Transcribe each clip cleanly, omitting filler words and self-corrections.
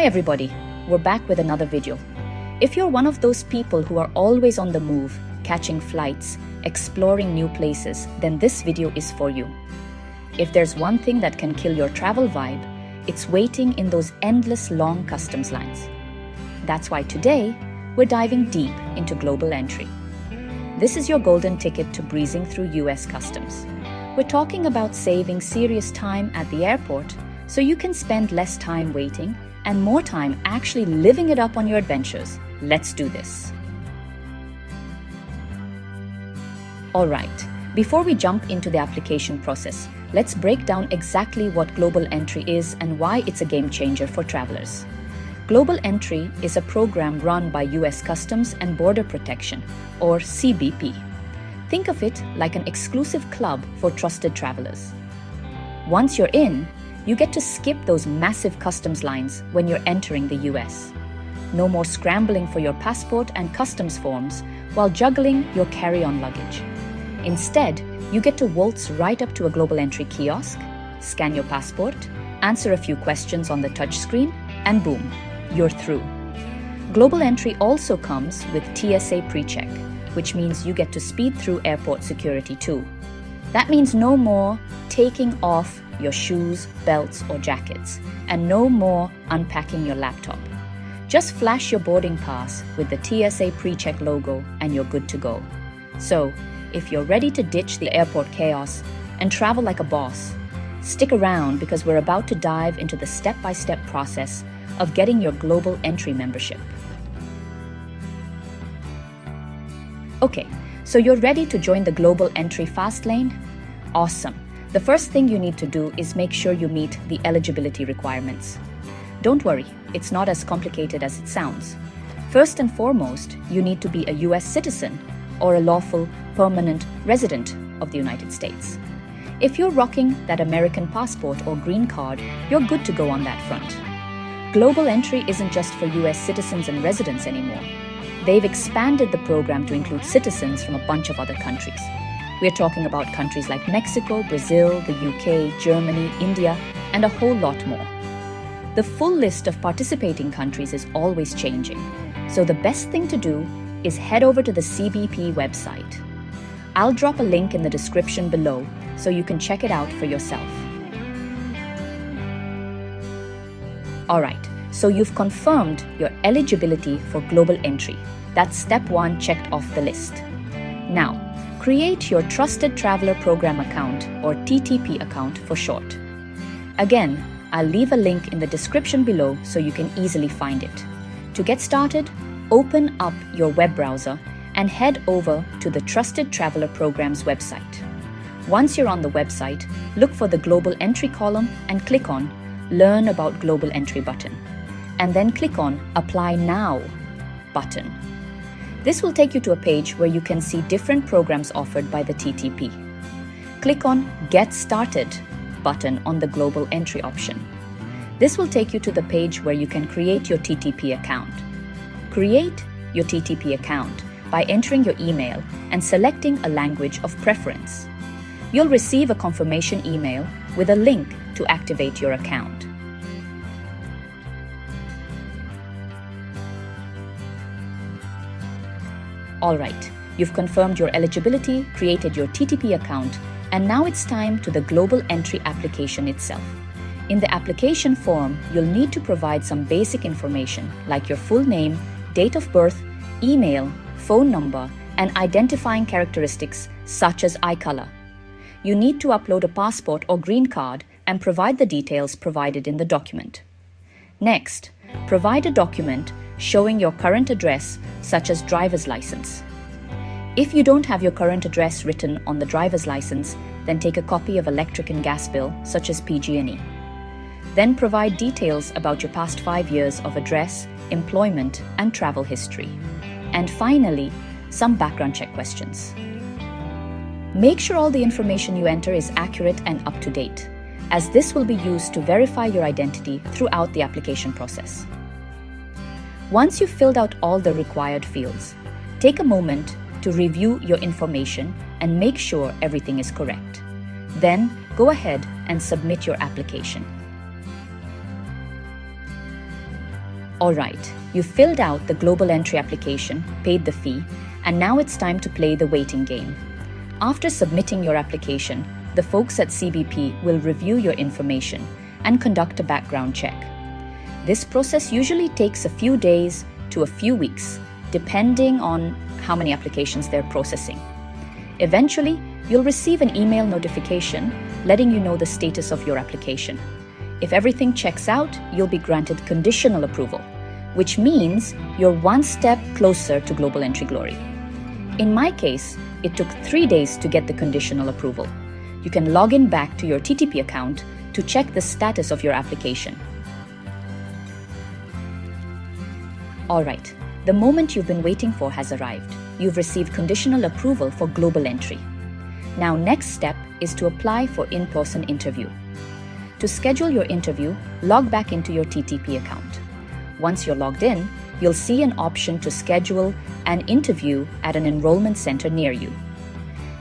everybody, we're back with another video. If you're one of those people who are always on the move, catching flights, exploring new places, then this video is for you. If there's one thing that can kill your travel vibe, it's waiting in those endless long customs lines. That's why today, we're diving deep into global entry. This is your golden ticket to breezing through US customs. We're talking about saving serious time at the airport so you can spend less time waiting and more time actually living it up on your adventures. Let's do this. All right, before we jump into the application process, let's break down exactly what global entry is and why it's a game changer for travelers. Global Entry is a program run by US Customs and Border Protection, or CBP. Think of it like an exclusive club for trusted travelers. Once you're in, you get to skip those massive customs lines when you're entering the US. No more scrambling for your passport and customs forms while juggling your carry-on luggage. Instead, you get to waltz right up to a Global Entry kiosk, scan your passport, answer a few questions on the touchscreen, and boom, you're through. Global Entry also comes with TSA PreCheck, which means you get to speed through airport security too. That means no more taking off your shoes, belts, or jackets, and no more unpacking your laptop. Just flash your boarding pass with the TSA PreCheck logo and you're good to go. So, if you're ready to ditch the airport chaos and travel like a boss, stick around because we're about to dive into the step-by-step process of getting your Global Entry membership. Okay, so you're ready to join the Global Entry fast lane? Awesome. The first thing you need to do is make sure you meet the eligibility requirements. Don't worry, it's not as complicated as it sounds. First and foremost, you need to be a US citizen or a lawful permanent resident of the United States. If you're rocking that American passport or green card, you're good to go on that front. Global Entry isn't just for US citizens and residents anymore. They've expanded the program to include citizens from a bunch of other countries. We're talking about countries like Mexico, Brazil, the UK, Germany, India, and a whole lot more. The full list of participating countries is always changing, so the best thing to do is head over to the CBP website. I'll drop a link in the description below so you can check it out for yourself. All right, so you've confirmed your eligibility for Global Entry. That's step one checked off the list. Now, create your Trusted Traveler Program account, or TTP account for short. Again, I'll leave a link in the description below so you can easily find it. To get started, open up your web browser and head over to the Trusted Traveler Program's website. Once you're on the website, look for the Global Entry column and click on Learn About Global Entry button, and then click on Apply Now button. This will take you to a page where you can see different programs offered by the TTP. Click on Get Started button on the Global Entry option. This will take you to the page where you can create your TTP account. Create your TTP account by entering your email and selecting a language of preference. You'll receive a confirmation email with a link to activate your account. All right, you've confirmed your eligibility, created your TTP account, and now it's time to the Global Entry application itself. In the application form, you'll need to provide some basic information like your full name, date of birth, email, phone number, and identifying characteristics such as eye color. You need to upload a passport or green card and provide the details provided in the document. Next, provide a document showing your current address, such as driver's license. If you don't have your current address written on the driver's license, then take a copy of electric and gas bill, such as PG&E. Then provide details about your past 5 years of address, employment, and travel history. And finally, some background check questions. Make sure all the information you enter is accurate and up to date, as this will be used to verify your identity throughout the application process. Once you've filled out all the required fields, take a moment to review your information and make sure everything is correct. Then go ahead and submit your application. All right, you filled out the global entry application, paid the fee, and now it's time to play the waiting game. After submitting your application, the folks at CBP will review your information and conduct a background check. This process usually takes a few days to a few weeks, depending on how many applications they're processing. Eventually, you'll receive an email notification letting you know the status of your application. If everything checks out, you'll be granted conditional approval, which means you're one step closer to global entry glory. In my case, it took 3 days to get the conditional approval. You can log in back to your TTP account to check the status of your application. All right, the moment you've been waiting for has arrived. You've received conditional approval for global entry. Now, next step is to apply for in-person interview. To schedule your interview, log back into your TTP account. Once you're logged in, you'll see an option to schedule an interview at an enrollment center near you.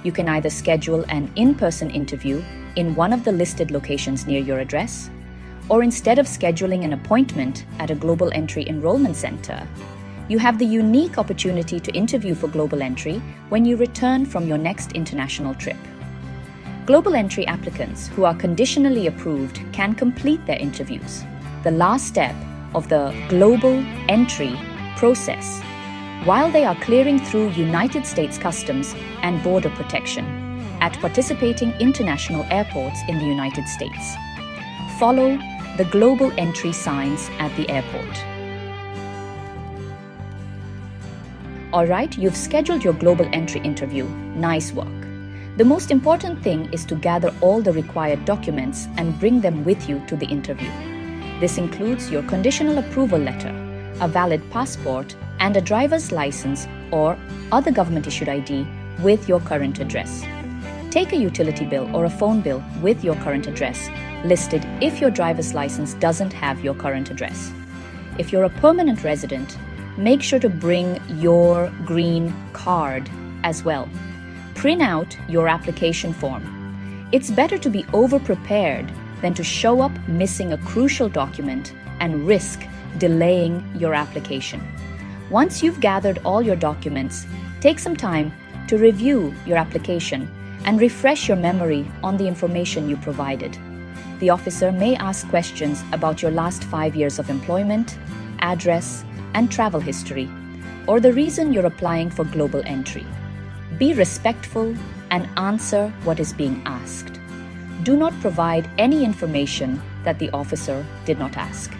You can either schedule an in-person interview in one of the listed locations near your address, or instead of scheduling an appointment at a global entry enrollment center, you have the unique opportunity to interview for global entry when you return from your next international trip. Global entry applicants who are conditionally approved can complete their interviews, the last step of the global entry process, while they are clearing through United States Customs and Border Protection at participating international airports in the United States. Follow the global entry signs at the airport. All right, you've scheduled your global entry interview. Nice work. The most important thing is to gather all the required documents and bring them with you to the interview. This includes your conditional approval letter, a valid passport, and a driver's license or other government-issued ID with your current address. Take a utility bill or a phone bill with your current address listed if your driver's license doesn't have your current address. If you're a permanent resident, make sure to bring your green card as well. Print out your application form. It's better to be over-prepared than to show up missing a crucial document and risk delaying your application. Once you've gathered all your documents, take some time to review your application and refresh your memory on the information you provided. The officer may ask questions about your last 5 years of employment, address, and travel history, or the reason you're applying for global entry. Be respectful and answer what is being asked. Do not provide any information that the officer did not ask.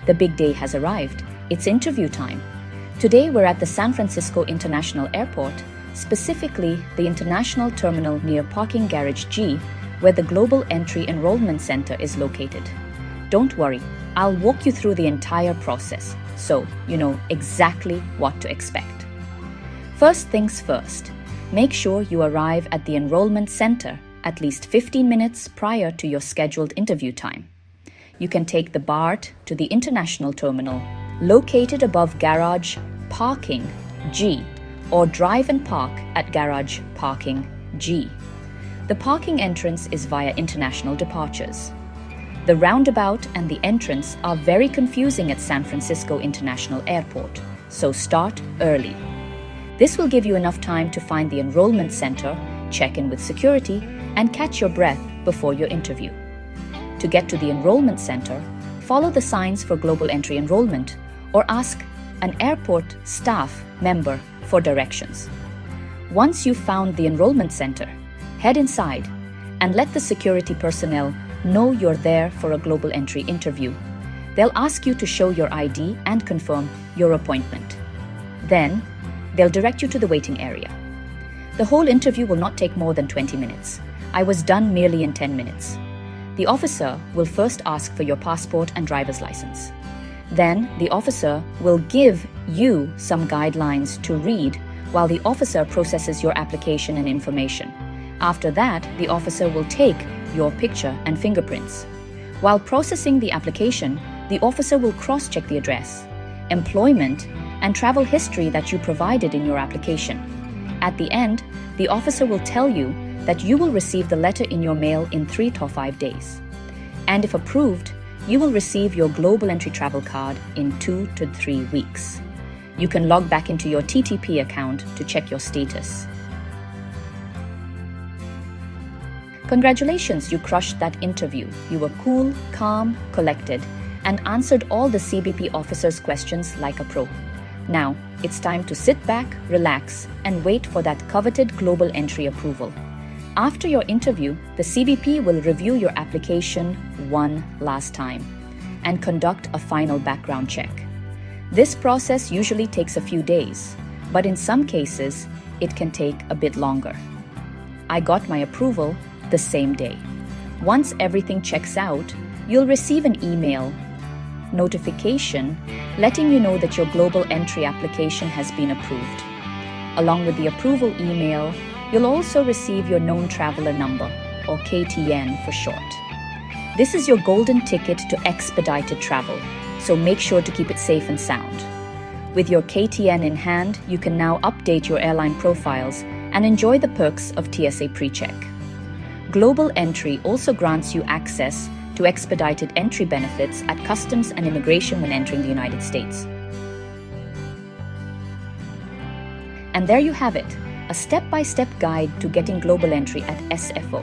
The big day has arrived. It's interview time. Today we're at the San Francisco International Airport, specifically the International Terminal near Parking Garage G, where the Global Entry Enrollment Center is located. Don't worry, I'll walk you through the entire process, so you know exactly what to expect. First things first, make sure you arrive at the enrollment center at least 15 minutes prior to your scheduled interview time. You can take the BART to the International Terminal, located above Garage Parking G, or drive and park at Garage Parking G. The parking entrance is via international departures. The roundabout and the entrance are very confusing at San Francisco International Airport, so start early. This will give you enough time to find the enrollment center, check in with security, and catch your breath before your interview. To get to the enrollment center, follow the signs for global entry enrollment or ask an airport staff member for directions. Once you've found the enrollment center, head inside and let the security personnel know you're there for a global entry interview. They'll ask you to show your ID and confirm your appointment. Then, they'll direct you to the waiting area. The whole interview will not take more than 20 minutes. I was done merely in 10 minutes. The officer will first ask for your passport and driver's license. Then, the officer will give you some guidelines to read while the officer processes your application and information. After that, the officer will take your picture and fingerprints. While processing the application, the officer will cross-check the address, employment, and travel history that you provided in your application. At the end, the officer will tell you that you will receive the letter in your mail in 3 to 5 days. And if approved, you will receive your Global Entry travel card in 2 to 3 weeks. You can log back into your TTP account to check your status. Congratulations, you crushed that interview. You were cool, calm, collected, and answered all the CBP officers' questions like a pro. Now, it's time to sit back, relax, and wait for that coveted Global Entry approval. After your interview, the CBP will review your application one last time and conduct a final background check. This process usually takes a few days, but in some cases, it can take a bit longer. I got my approval the same day. Once everything checks out, you'll receive an email notification letting you know that your Global Entry application has been approved. Along with the approval email, you'll also receive your known traveler number, or KTN for short. This is your golden ticket to expedited travel, so make sure to keep it safe and sound. With your KTN in hand, you can now update your airline profiles and enjoy the perks of TSA PreCheck. Global Entry also grants you access to expedited entry benefits at Customs and Immigration when entering the United States. And there you have it, a step-by-step guide to getting Global Entry at SFO.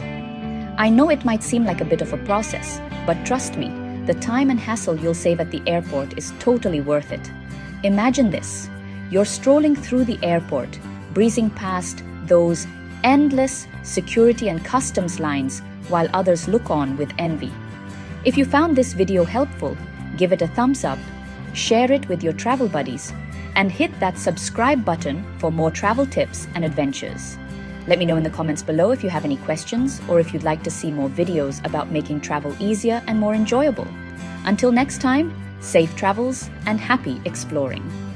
I know it might seem like a bit of a process, but trust me, the time and hassle you'll save at the airport is totally worth it. Imagine this, you're strolling through the airport, breezing past those endless security and customs lines while others look on with envy. If you found this video helpful, give it a thumbs up, share it with your travel buddies, and hit that subscribe button for more travel tips and adventures. Let me know in the comments below if you have any questions or if you'd like to see more videos about making travel easier and more enjoyable. Until next time, safe travels and happy exploring.